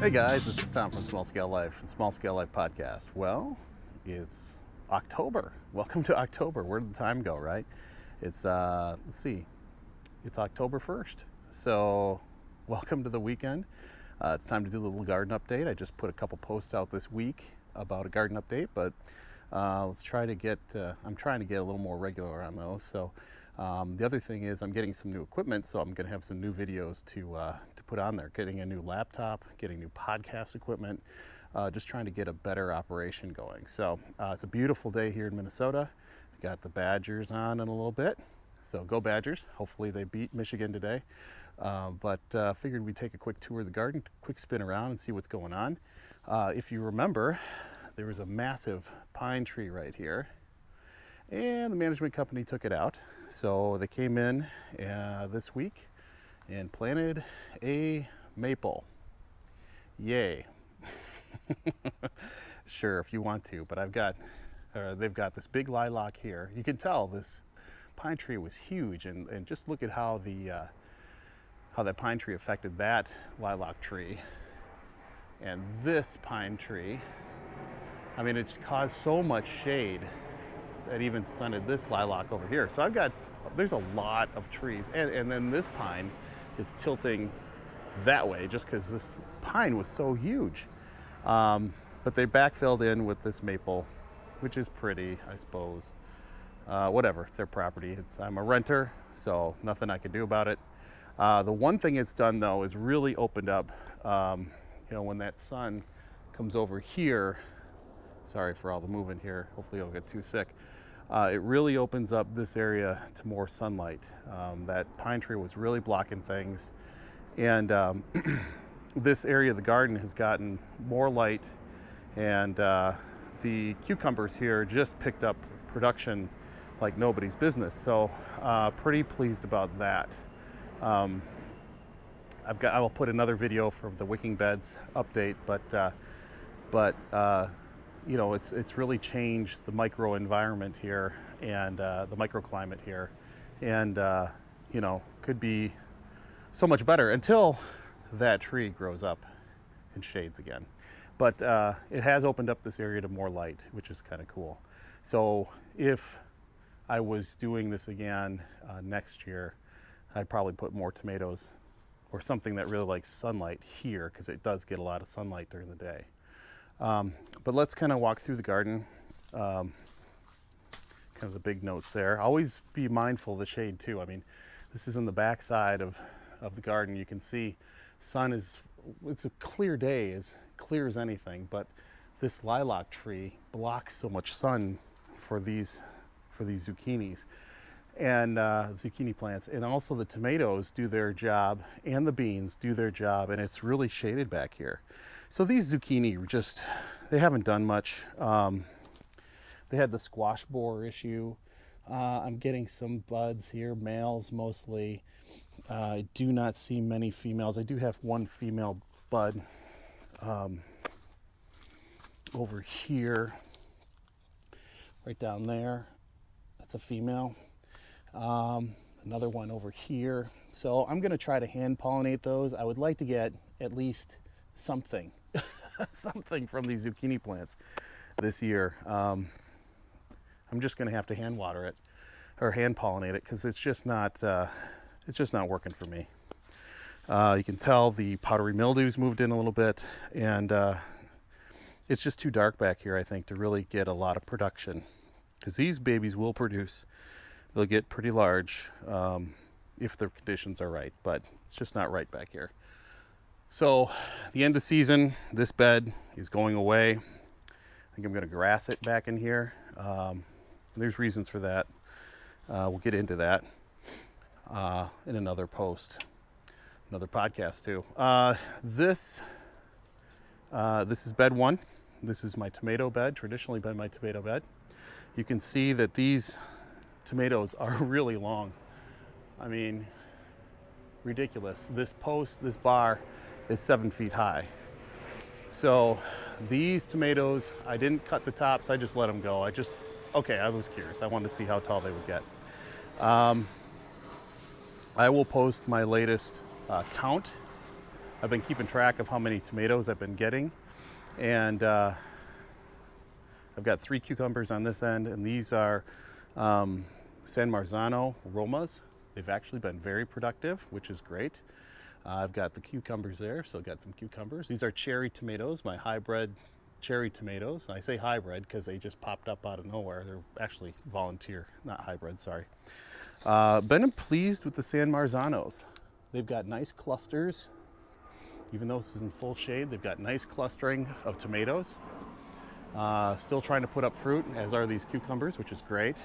Hey guys, this is Tom from Small Scale Life and Small Scale Life Podcast. Well, it's October. Welcome to October. Where did the time go, right? It's, let's see, it's October 1st. So, welcome to the weekend. It's time to do a little garden update. I just put a couple posts out this week about a garden update, but let's try to get, I'm trying to get a little more regular on those. So, the other thing is I'm getting some new equipment, so I'm going to have some new videos to put on there. Getting a new laptop, getting new podcast equipment, just trying to get a better operation going. So it's a beautiful day here in Minnesota. We got the Badgers on in a little bit, so go Badgers. Hopefully they beat Michigan today. But figured we'd take a quick tour of the garden, quick spin around and see what's going on. If you remember, there was a massive pine tree right here, and the management company took it out. So they came in this week and planted a maple. Yay. Sure, if you want to, but they've got this big lilac here. You can tell this pine tree was huge, and just look at how that pine tree affected that lilac tree. And this pine tree, I mean, it's caused so much shade that even stunted this lilac over here. So there's a lot of trees. And then this pine is tilting that way just because this pine was so huge. But they backfilled in with this maple, which is pretty, I suppose. Whatever, it's their property. I'm a renter, so nothing I can do about it. The one thing it's done though is really opened up, when that sun comes over here. Sorry for all the movement here. Hopefully I don't get too sick. It really opens up this area to more sunlight. That pine tree was really blocking things. And this area of the garden has gotten more light. And the cucumbers here just picked up production like nobody's business. So pretty pleased about that. I will put another video from the wicking beds update, but it's really changed the micro environment here and the microclimate here, and could be so much better until that tree grows up and shades again. But it has opened up this area to more light, which is kind of cool. So if I was doing this again next year, I'd probably put more tomatoes or something that really likes sunlight here, because it does get a lot of sunlight during the day. But let's kind of walk through the garden. Kind of the big notes there. Always be mindful of the shade too. I mean, this is in the back side of the garden. You can see it's a clear day, as clear as anything, but this lilac tree blocks so much sun for these zucchinis and zucchini plants. And also the tomatoes do their job, and the beans do their job, and it's really shaded back here. So these zucchini they haven't done much. They had the squash borer issue. I'm getting some buds here, males mostly. I do not see many females. I do have one female bud over here, right down there. That's a female. Another one over here. So I'm going to try to hand pollinate those. I would like to get at least something something from these zucchini plants this year. I'm just going to have to hand water it or hand pollinate it, because it's just not working for me. You can tell the powdery mildew's moved in a little bit, and it's just too dark back here, I think, to really get a lot of production, because these babies will produce. They'll get pretty large if the conditions are right, but it's just not right back here. So the end of season, this bed is going away. I think I'm going to grass it back in here. There's reasons for that. We'll get into that in another post, another podcast too. This is bed one. This is my tomato bed, traditionally been my tomato bed. You can see that these tomatoes are really long. I mean, ridiculous. This bar is 7 feet high. So these tomatoes, I didn't cut the tops, I just let them go. I was curious. I wanted to see how tall they would get. I will post my latest count I've been keeping track of how many tomatoes I've been getting, and I've got 3 cucumbers on this end, and these are San Marzano Romas. They've actually been very productive, which is great. I've got the cucumbers there, so I've got some cucumbers. These are cherry tomatoes, my hybrid cherry tomatoes. I say hybrid because they just popped up out of nowhere. They're actually volunteer, not hybrid, sorry. Been pleased with the San Marzanos. They've got nice clusters. Even though this is in full shade, they've got nice clustering of tomatoes. Still trying to put up fruit, as are these cucumbers, which is great.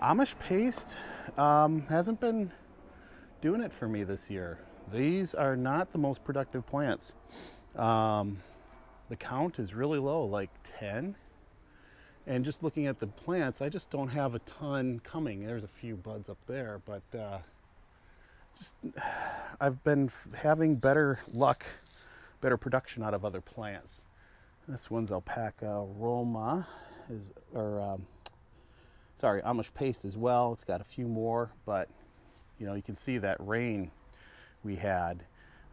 Amish paste hasn't been doing it for me this year. These are not the most productive plants. The count is really low, like 10. And just looking at the plants, I just don't have a ton coming. There's a few buds up there, but I've been having better luck, better production out of other plants. This one's Alpaca Roma, Amish paste as well. It's got a few more, but you know, you can see that rain we had.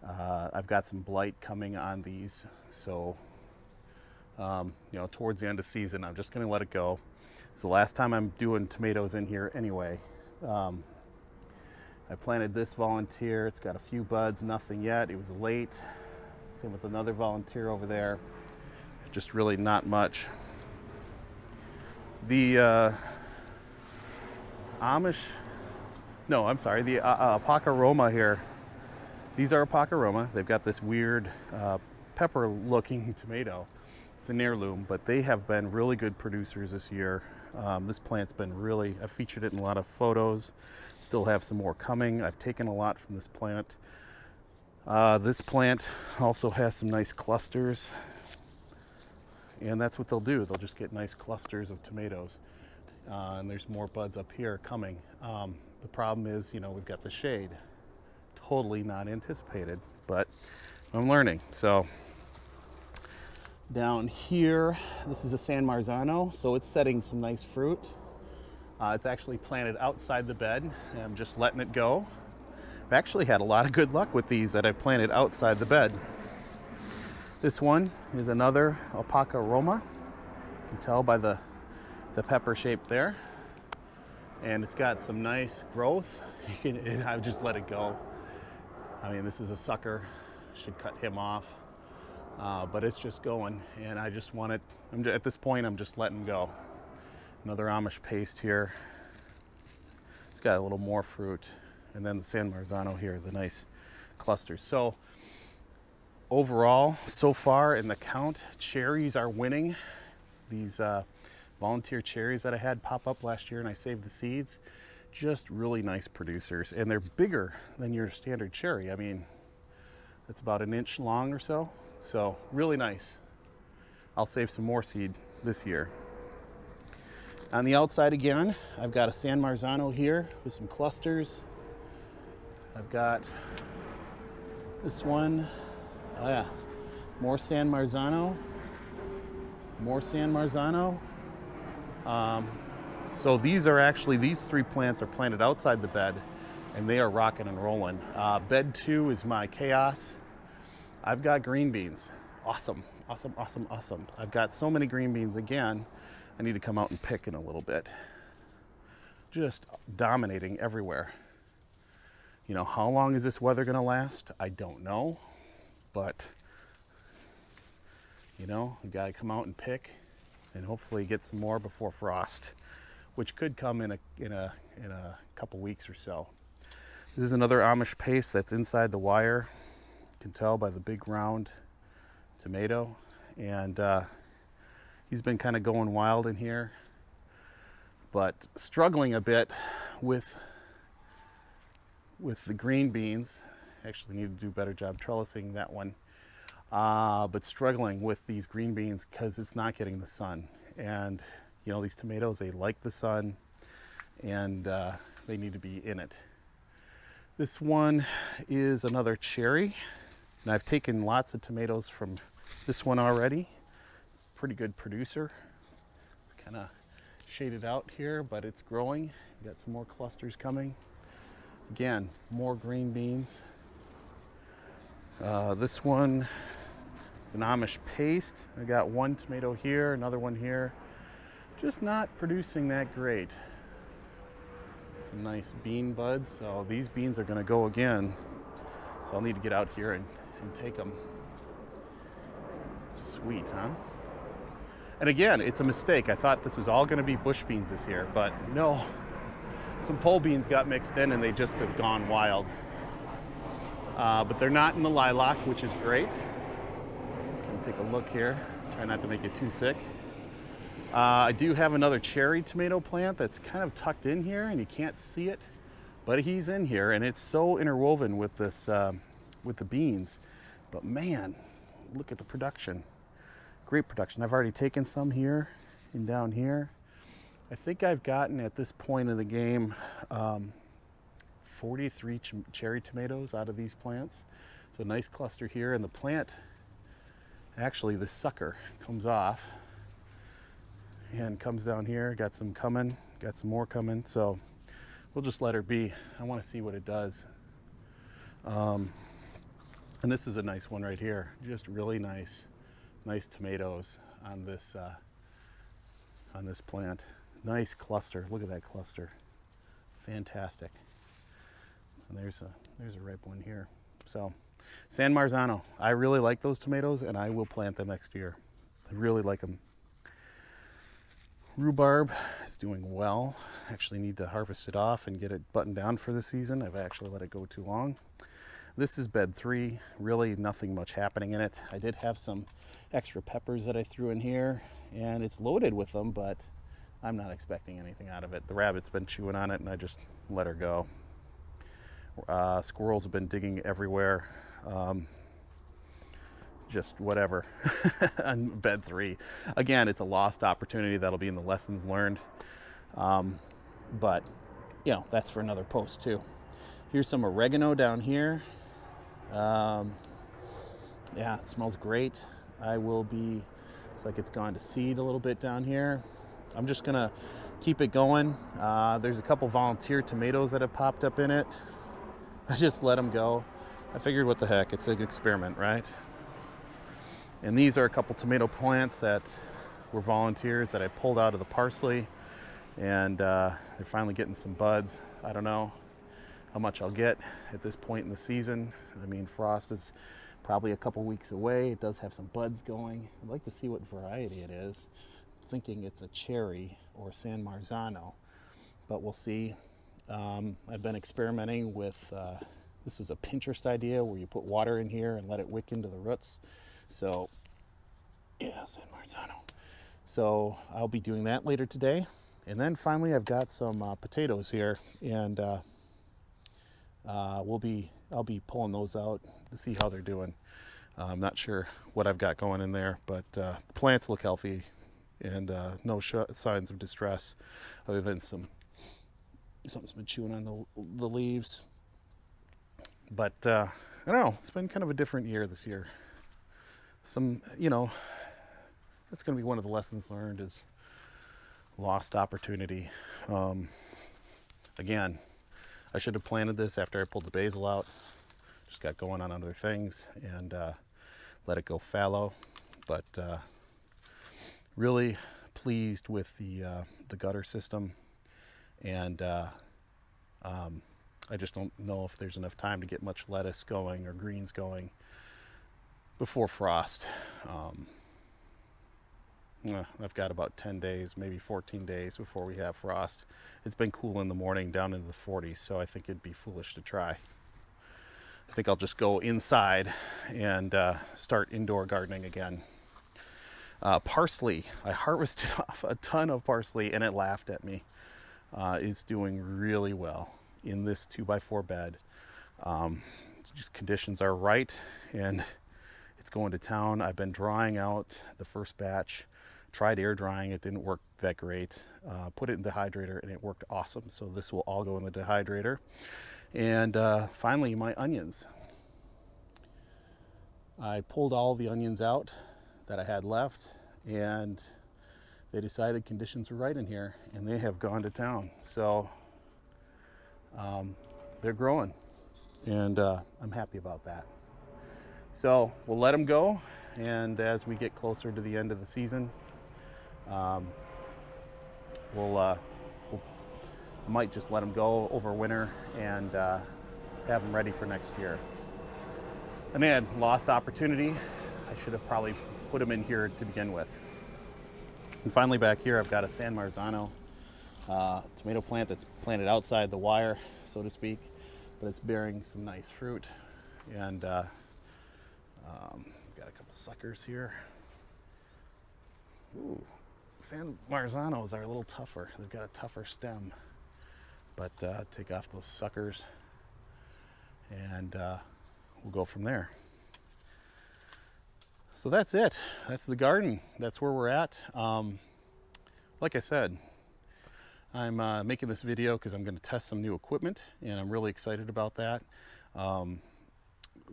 I've got some blight coming on these, so you know, towards the end of season, I'm just going to let it go. It's the last time I'm doing tomatoes in here anyway. I planted this volunteer. It's got a few buds, nothing yet. It was late. Same with another volunteer over there. Just really not much. The the Alpaca Roma here. These are Alpaca Roma. They've got this weird pepper-looking tomato. It's an heirloom, but they have been really good producers this year. This plant's been really, I've featured it in a lot of photos. Still have some more coming. I've taken a lot from this plant. This plant also has some nice clusters, and that's what they'll do. They'll just get nice clusters of tomatoes. And there's more buds up here coming. The problem is, you know, we've got the shade. Totally not anticipated, but I'm learning. So down here, this is a San Marzano, so it's setting some nice fruit. It's actually planted outside the bed, and I'm just letting it go. I've actually had a lot of good luck with these that I've planted outside the bed. This one is another Alpaca Roma. You can tell by the pepper shape there. And it's got some nice growth. I've just let it go. I mean, this is a sucker. Should cut him off. But it's just going, and I just want it. At this point, I'm just letting go. Another Amish paste here. It's got a little more fruit. And then the San Marzano here, the nice clusters. So overall, so far in the count, cherries are winning. These volunteer cherries that I had pop up last year and I saved the seeds, just really nice producers. And they're bigger than your standard cherry. I mean, it's about 1 inch long or so. So really nice. I'll save some more seed this year. On the outside again, I've got a San Marzano here with some clusters. I've got this one. Oh yeah, more San Marzano. More San Marzano. So these 3 plants are planted outside the bed, and they are rocking and rolling. Bed 2 is my chaos. I've got green beans. Awesome, awesome, awesome, awesome. I've got so many green beans again. I need to come out and pick in a little bit. Just dominating everywhere. You know, how long is this weather gonna last? I don't know, but you know, you gotta come out and pick and hopefully get some more before frost, which could come in a couple weeks or so. This is another Amish paste that's inside the wire. You can tell by the big round tomato, and he's been kind of going wild in here, but struggling a bit with the green beans. Actually need to do a better job trellising that one, but struggling with these green beans because it's not getting the sun. And you know, these tomatoes, they like the sun, and they need to be in it. This one is another cherry, and I've taken lots of tomatoes from this one already. Pretty good producer. It's kind of shaded out here, but it's growing. Got some more clusters coming. Again, more green beans. This one is an Amish paste. I got one tomato here, another one here. Just not producing that great. Some nice bean buds. So these beans are going to go again. So I'll need to get out here and take them. Sweet, huh? And again, it's a mistake. I thought this was all going to be bush beans this year, but no. Some pole beans got mixed in and they just have gone wild. But they're not in the lilac, which is great. Let me take a look here. Try not to make it too sick. I do have another cherry tomato plant that's kind of tucked in here and you can't see it, but he's in here and it's so interwoven with this, with the beans. But man, look at the production. Great production. I've already taken some here and down here. I think I've gotten at this point in the game 43 cherry tomatoes out of these plants. So nice cluster here, and the plant, actually the sucker comes off and comes down here. Got some coming, got some more coming. So we'll just let her be. I want to see what it does. And this is a nice one right here. Just really nice tomatoes on this plant. Nice cluster. Look at that cluster. Fantastic. And there's a ripe one here. So San Marzano. I really like those tomatoes and I will plant them next year. I really like them. Rhubarb is doing well. Actually need to harvest it off and get it buttoned down for the season. I've actually let it go too long. This is bed 3. Really nothing much happening in it. I did have some extra peppers that I threw in here and it's loaded with them, but I'm not expecting anything out of it. The rabbit's been chewing on it and I just let her go. Squirrels have been digging everywhere. Just whatever on bed 3. Again, it's a lost opportunity. That'll be in the lessons learned. But, you know, that's for another post too. Here's some oregano down here. Yeah, it smells great. Looks like it's gone to seed a little bit down here. I'm just gonna keep it going. There's a couple volunteer tomatoes that have popped up in it. I just let them go. I figured, what the heck, it's an experiment, right? And these are a couple tomato plants that were volunteers that I pulled out of the parsley, and they're finally getting some buds. I don't know how much I'll get at this point in the season. I mean, frost is probably a couple weeks away. It does have some buds going. I'd like to see what variety it is. I'm thinking it's a cherry or San Marzano, but we'll see. I've been experimenting with, this is a Pinterest idea where you put water in here and let it wick into the roots. So, yeah, San Marzano. So I'll be doing that later today. And then finally I've got some potatoes here, and I'll be pulling those out to see how they're doing. I'm not sure what I've got going in there, but the plants look healthy and no signs of distress other than something's been chewing on the leaves. But I don't know, it's been kind of a different year this year. That's going to be one of the lessons learned, is lost opportunity. Again, I should have planted this after I pulled the basil out. Just got going on other things and let it go fallow. But really pleased with the gutter system, and I just don't know if there's enough time to get much lettuce going or greens going before frost. I've got about 10 days, maybe 14 days before we have frost. It's been cool in the morning, down into the 40s, so I think it'd be foolish to try. I think I'll just go inside and start indoor gardening again. Parsley, I harvested off a ton of parsley and it laughed at me. It's doing really well in this 2x4 bed. Just conditions are right and it's going to town. I've been drying out the first batch, tried air drying, it didn't work that great. Put it in the dehydrator and it worked awesome. So this will all go in the dehydrator. And finally, my onions. I pulled all the onions out that I had left, and they decided conditions were right in here, and they have gone to town. So they're growing, and I'm happy about that. So we'll let them go, and as we get closer to the end of the season, we'll might just let them go over winter and have them ready for next year. I mean, lost opportunity. I should have probably put them in here to begin with. And finally, back here, I've got a San Marzano tomato plant that's planted outside the wire, so to speak, but it's bearing some nice fruit. And got a couple suckers here. Ooh, San Marzanos are a little tougher. They've got a tougher stem, but take off those suckers, and we'll go from there. So that's it. That's the garden. That's where we're at. Like I said, I'm making this video because I'm going to test some new equipment, and I'm really excited about that.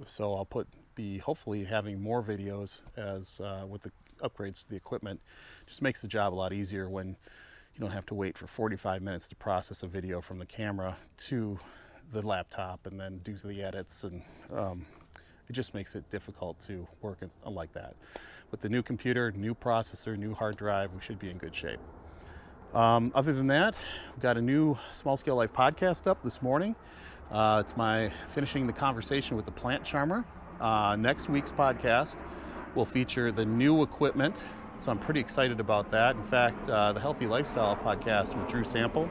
So I'll be hopefully having more videos as with the upgrades to the equipment. Just makes the job a lot easier when you don't have to wait for 45 minutes to process a video from the camera to the laptop and then do the edits, and it just makes it difficult to work like that. With the new computer, new processor, new hard drive, we should be in good shape. Other than that, we've got a new Small Scale Life podcast up this morning. It's my finishing the conversation with the plant charmer. Next week's podcast will feature the new equipment, so I'm pretty excited about that. In fact, the Healthy Lifestyle podcast with Drew Sample,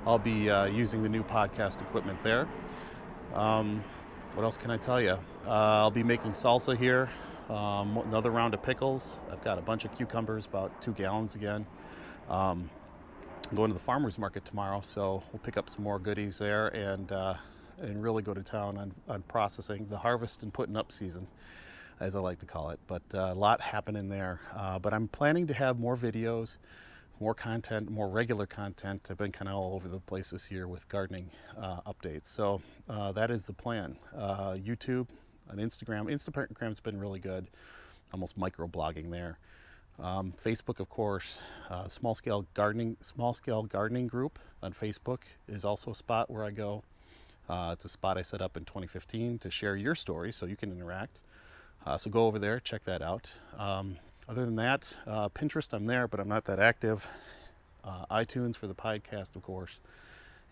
I'll be using the new podcast equipment there. What else can I tell you? I'll be making salsa here, another round of pickles. I've got a bunch of cucumbers, about 2 gallons again. I'm going to the farmer's market tomorrow, so we'll pick up some more goodies there and really go to town on processing the harvest and putting up season, as I like to call it. But a lot happening there. But I'm planning to have more videos, more content, more regular content. I've been kind of all over the place this year with gardening updates. So that is the plan. YouTube and Instagram. Instagram's been really good, almost micro-blogging there. Facebook, of course, small scale gardening group on Facebook is also a spot where I go. It's a spot I set up in 2015 to share your story so you can interact. So go over there, check that out. Other than that, Pinterest, I'm there, but I'm not that active. iTunes for the podcast, of course.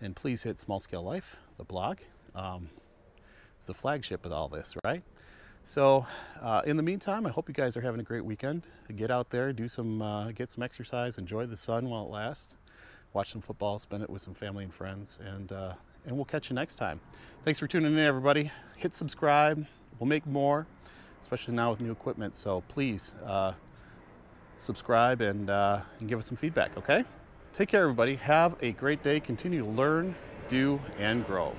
And please hit Small Scale Life, the blog. It's the flagship of all this, right? So in the meantime, I hope you guys are having a great weekend. Get out there, get some exercise, enjoy the sun while it lasts, watch some football, spend it with some family and friends, and we'll catch you next time. Thanks for tuning in, everybody. Hit subscribe. We'll make more, especially now with new equipment. So please subscribe and give us some feedback, okay? Take care, everybody. Have a great day. Continue to learn, do, and grow.